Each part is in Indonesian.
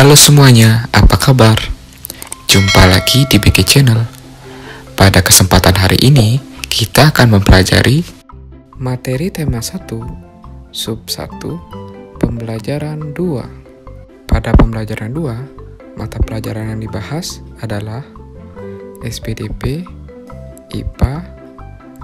Halo semuanya, apa kabar? Jumpa lagi di BG Channel. Pada kesempatan hari ini, kita akan mempelajari materi tema 1, sub 1, pembelajaran 2. Pada pembelajaran 2, mata pelajaran yang dibahas adalah SPDP, IPA,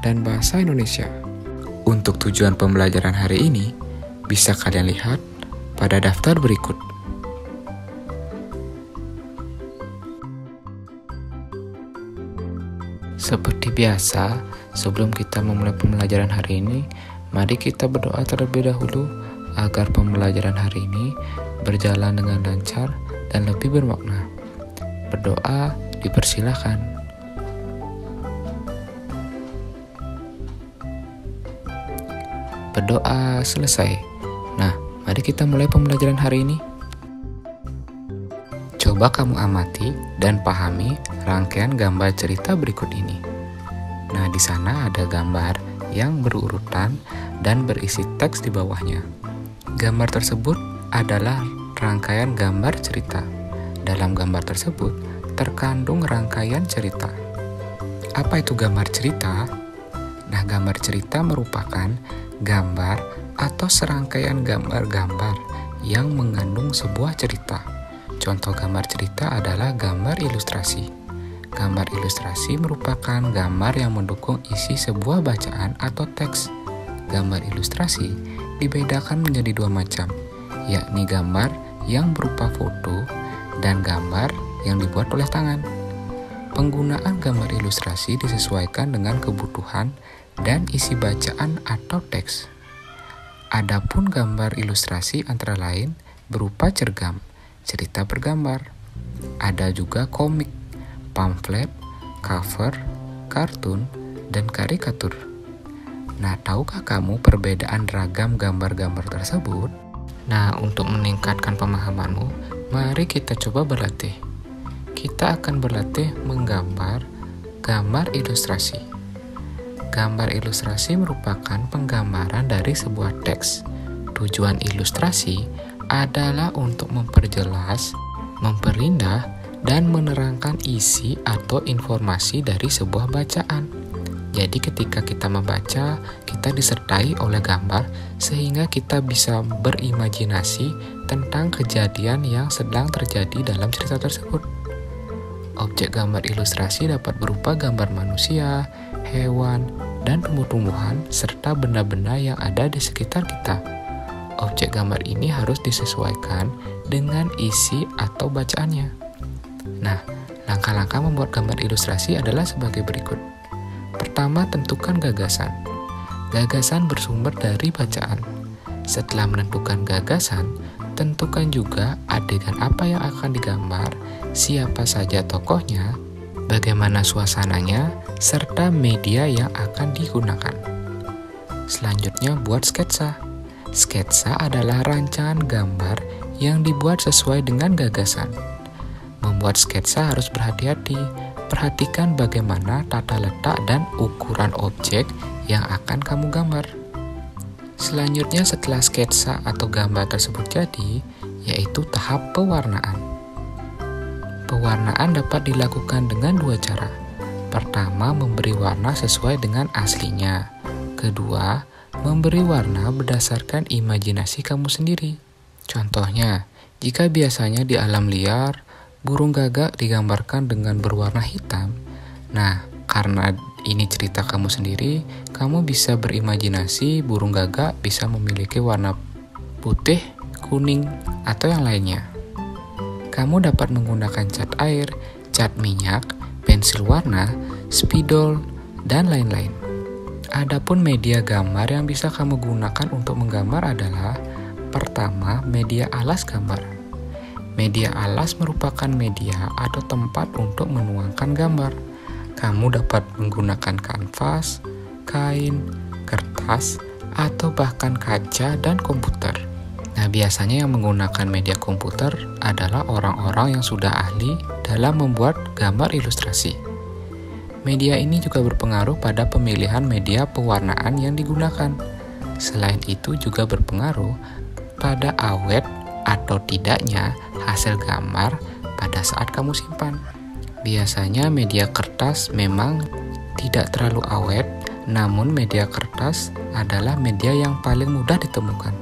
dan Bahasa Indonesia. Untuk tujuan pembelajaran hari ini, bisa kalian lihat pada daftar berikut. Seperti biasa, sebelum kita memulai pembelajaran hari ini, mari kita berdoa terlebih dahulu agar pembelajaran hari ini berjalan dengan lancar dan lebih bermakna. Berdoa dipersilakan. Berdoa selesai. Nah, mari kita mulai pembelajaran hari ini. Coba kamu amati dan pahami rangkaian gambar cerita berikut ini. Nah, di sana ada gambar yang berurutan dan berisi teks di bawahnya. Gambar tersebut adalah rangkaian gambar cerita. Dalam gambar tersebut terkandung rangkaian cerita. Apa itu gambar cerita? Nah, gambar cerita merupakan gambar atau serangkaian gambar-gambar yang mengandung sebuah cerita. Contoh gambar cerita adalah gambar ilustrasi. Gambar ilustrasi merupakan gambar yang mendukung isi sebuah bacaan atau teks. Gambar ilustrasi dibedakan menjadi dua macam, yakni gambar yang berupa foto dan gambar yang dibuat oleh tangan. Penggunaan gambar ilustrasi disesuaikan dengan kebutuhan dan isi bacaan atau teks. Adapun gambar ilustrasi antara lain berupa cergam, cerita bergambar. Ada juga komik, pamflet, cover, kartun, dan karikatur. Nah, tahukah kamu perbedaan ragam gambar-gambar tersebut? Nah, untuk meningkatkan pemahamanmu, mari kita coba berlatih. Kita akan berlatih menggambar gambar ilustrasi. Gambar ilustrasi merupakan penggambaran dari sebuah teks. Tujuan ilustrasi adalah untuk memperjelas, memperindah, dan menerangkan isi atau informasi dari sebuah bacaan. Jadi ketika kita membaca, kita disertai oleh gambar sehingga kita bisa berimajinasi tentang kejadian yang sedang terjadi dalam cerita tersebut. Objek gambar ilustrasi dapat berupa gambar manusia, hewan, dan tumbuh-tumbuhan, serta benda-benda yang ada di sekitar kita. Objek gambar ini harus disesuaikan dengan isi atau bacaannya. Nah, langkah-langkah membuat gambar ilustrasi adalah sebagai berikut. Pertama, tentukan gagasan. Gagasan bersumber dari bacaan. Setelah menentukan gagasan, tentukan juga adegan apa yang akan digambar, siapa saja tokohnya, bagaimana suasananya, serta media yang akan digunakan. Selanjutnya, buat sketsa. Sketsa adalah rancangan gambar yang dibuat sesuai dengan gagasan. Membuat sketsa harus berhati-hati. Perhatikan bagaimana tata letak dan ukuran objek yang akan kamu gambar. Selanjutnya, setelah sketsa atau gambar tersebut jadi, yaitu tahap pewarnaan. Pewarnaan dapat dilakukan dengan dua cara. Pertama, memberi warna sesuai dengan aslinya. Kedua, memberi warna berdasarkan imajinasi kamu sendiri. Contohnya, jika biasanya di alam liar, burung gagak digambarkan dengan berwarna hitam. Nah, karena ini cerita kamu sendiri, kamu bisa berimajinasi burung gagak bisa memiliki warna putih, kuning, atau yang lainnya. Kamu dapat menggunakan cat air, cat minyak, pensil warna, spidol, dan lain-lain. Adapun media gambar yang bisa kamu gunakan untuk menggambar adalah pertama, media alas gambar. Media alas merupakan media atau tempat untuk menuangkan gambar. Kamu dapat menggunakan kanvas, kain, kertas, atau bahkan kaca dan komputer. Nah, biasanya yang menggunakan media komputer adalah orang-orang yang sudah ahli dalam membuat gambar ilustrasi. Media ini juga berpengaruh pada pemilihan media pewarnaan yang digunakan. Selain itu juga berpengaruh pada awet atau tidaknya hasil gambar pada saat kamu simpan. Biasanya media kertas memang tidak terlalu awet, namun media kertas adalah media yang paling mudah ditemukan.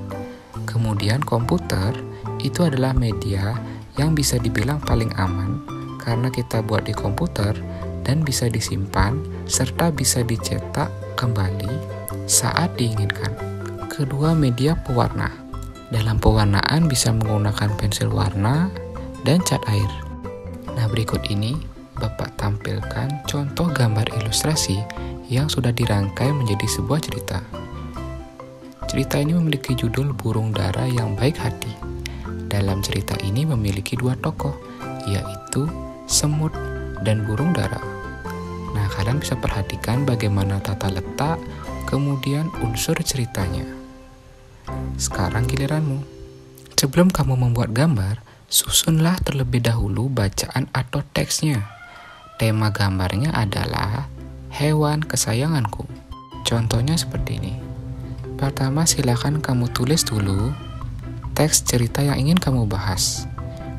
Kemudian komputer itu adalah media yang bisa dibilang paling aman karena kita buat di komputer dan bisa disimpan serta bisa dicetak kembali saat diinginkan. Kedua, media pewarna. Dalam pewarnaan bisa menggunakan pensil warna dan cat air. Nah, berikut ini Bapak tampilkan contoh gambar ilustrasi yang sudah dirangkai menjadi sebuah cerita. Cerita ini memiliki judul Burung Dara yang Baik Hati. Dalam cerita ini memiliki dua tokoh, yaitu semut dan burung dara. Nah, kalian bisa perhatikan bagaimana tata letak, kemudian unsur ceritanya. Sekarang giliranmu. Sebelum kamu membuat gambar, susunlah terlebih dahulu bacaan atau teksnya. Tema gambarnya adalah hewan kesayanganku. Contohnya seperti ini. Pertama, silakan kamu tulis dulu teks cerita yang ingin kamu bahas.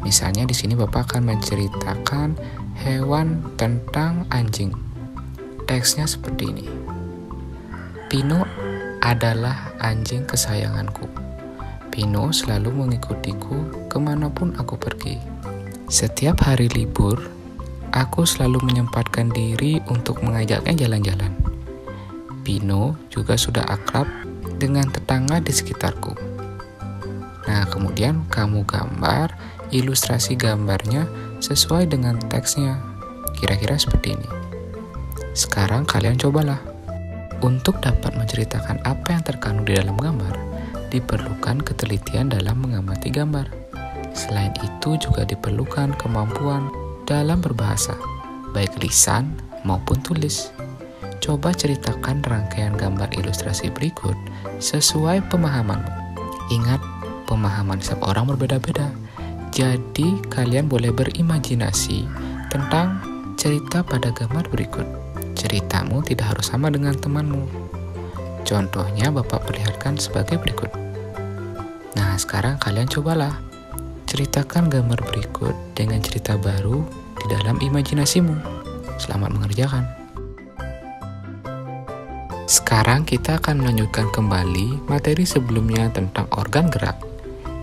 Misalnya di sini Bapak akan menceritakan hewan tentang anjing. Teksnya seperti ini. Pino adalah anjing kesayanganku. Pino selalu mengikutiku kemanapun aku pergi. Setiap hari libur, aku selalu menyempatkan diri untuk mengajaknya jalan-jalan. Pino juga sudah akrab dengan tetangga di sekitarku. Nah, kemudian kamu gambar ilustrasi gambarnya sesuai dengan teksnya. Kira-kira seperti ini. Sekarang kalian cobalah. Untuk dapat menceritakan apa yang terkandung di dalam gambar, diperlukan ketelitian dalam mengamati gambar. Selain itu juga diperlukan kemampuan dalam berbahasa, baik lisan maupun tulis. Coba ceritakan rangkaian gambar ilustrasi berikut sesuai pemahamanmu. Ingat, pemahaman setiap orang berbeda-beda. Jadi, kalian boleh berimajinasi tentang cerita pada gambar berikut. Ceritamu tidak harus sama dengan temanmu. Contohnya Bapak perlihatkan sebagai berikut. Nah, sekarang kalian cobalah. Ceritakan gambar berikut dengan cerita baru di dalam imajinasimu. Selamat mengerjakan. Sekarang kita akan melanjutkan kembali materi sebelumnya tentang organ gerak,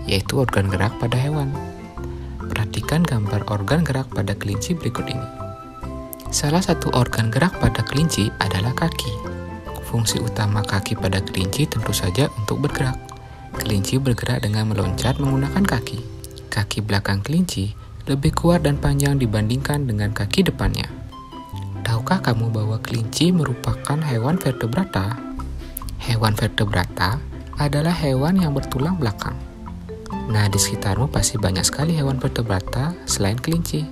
yaitu organ gerak pada hewan. Perhatikan gambar organ gerak pada kelinci berikut ini. Salah satu organ gerak pada kelinci adalah kaki. Fungsi utama kaki pada kelinci tentu saja untuk bergerak. Kelinci bergerak dengan meloncat menggunakan kaki. Kaki belakang kelinci lebih kuat dan panjang dibandingkan dengan kaki depannya. Tahukah kamu bahwa kelinci merupakan hewan vertebrata? Hewan vertebrata adalah hewan yang bertulang belakang. Nah, di sekitarmu pasti banyak sekali hewan vertebrata selain kelinci.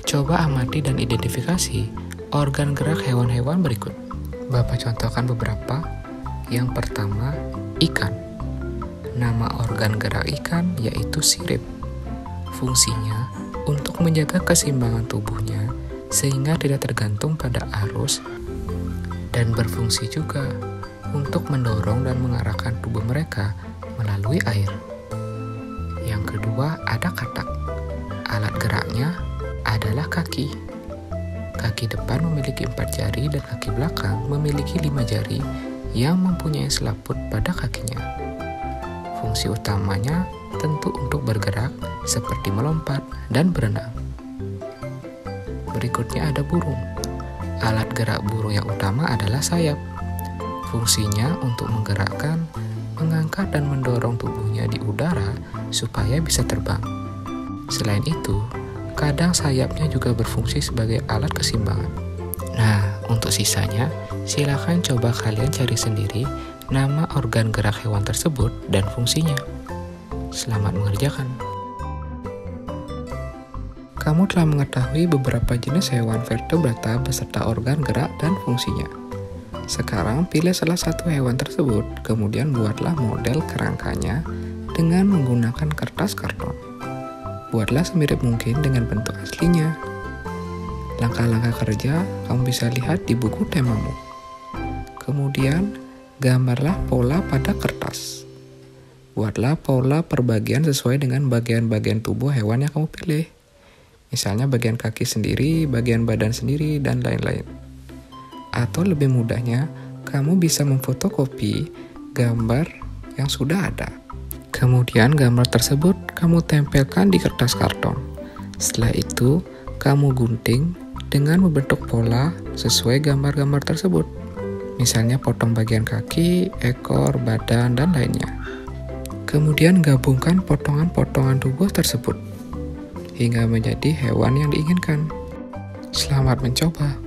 Coba amati dan identifikasi organ gerak hewan-hewan berikut. Bapak contohkan beberapa. Yang pertama, ikan. Nama organ gerak ikan yaitu sirip. Fungsinya untuk menjaga keseimbangan tubuhnya sehingga tidak tergantung pada arus, dan berfungsi juga untuk mendorong dan mengarahkan tubuh mereka melalui air. Yang kedua, ada katak. Alat geraknya adalah kaki. Kaki depan memiliki 4 jari dan kaki belakang memiliki 5 jari yang mempunyai selaput pada kakinya. Fungsi utamanya tentu untuk bergerak seperti melompat dan berenang. Berikutnya ada burung. Alat gerak burung yang utama adalah sayap. Fungsinya untuk menggerakkan, mengangkat dan mendorong tubuhnya di udara supaya bisa terbang. Selain itu, kadang sayapnya juga berfungsi sebagai alat keseimbangan. Nah, untuk sisanya, silakan coba kalian cari sendiri nama organ gerak hewan tersebut dan fungsinya. Selamat mengerjakan. Kamu telah mengetahui beberapa jenis hewan vertebrata beserta organ gerak dan fungsinya. Sekarang pilih salah satu hewan tersebut, kemudian buatlah model kerangkanya dengan menggunakan kertas karton. Buatlah semirip mungkin dengan bentuk aslinya. Langkah-langkah kerja kamu bisa lihat di buku temamu. Kemudian, gambarlah pola pada kertas. Buatlah pola perbagian sesuai dengan bagian-bagian tubuh hewan yang kamu pilih. Misalnya bagian kaki sendiri, bagian badan sendiri, dan lain-lain. Atau lebih mudahnya, kamu bisa memfotokopi gambar yang sudah ada. Kemudian gambar tersebut kamu tempelkan di kertas karton. Setelah itu, kamu gunting dengan membentuk pola sesuai gambar-gambar tersebut. Misalnya potong bagian kaki, ekor, badan, dan lainnya. Kemudian gabungkan potongan-potongan tubuh tersebut hingga menjadi hewan yang diinginkan. Selamat mencoba.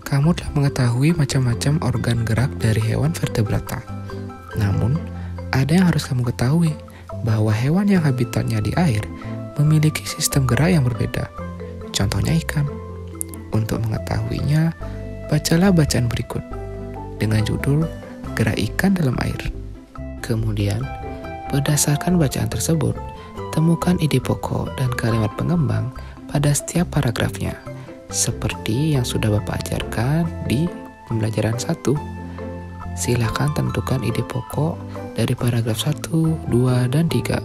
Kamu telah mengetahui macam-macam organ gerak dari hewan vertebrata. Namun, ada yang harus kamu ketahui, bahwa hewan yang habitatnya di air memiliki sistem gerak yang berbeda. Contohnya ikan. Untuk mengetahuinya, bacalah bacaan berikut dengan judul Gerak Ikan dalam Air. Kemudian, berdasarkan bacaan tersebut, temukan ide pokok dan kalimat pengembang pada setiap paragrafnya, seperti yang sudah Bapak ajarkan di pembelajaran 1. Silakan tentukan ide pokok dari paragraf 1, 2, dan 3,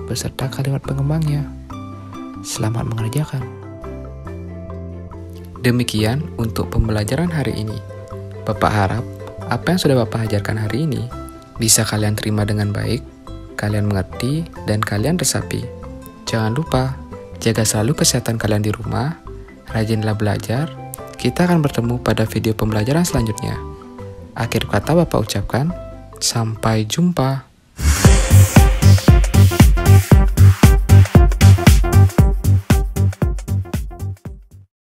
beserta kalimat pengembangnya. Selamat mengerjakan. Demikian untuk pembelajaran hari ini. Bapak harap apa yang sudah Bapak ajarkan hari ini bisa kalian terima dengan baik, kalian mengerti, dan kalian resapi. Jangan lupa, jaga selalu kesehatan kalian di rumah, rajinlah belajar. Kita akan bertemu pada video pembelajaran selanjutnya. Akhir kata Bapak ucapkan, sampai jumpa.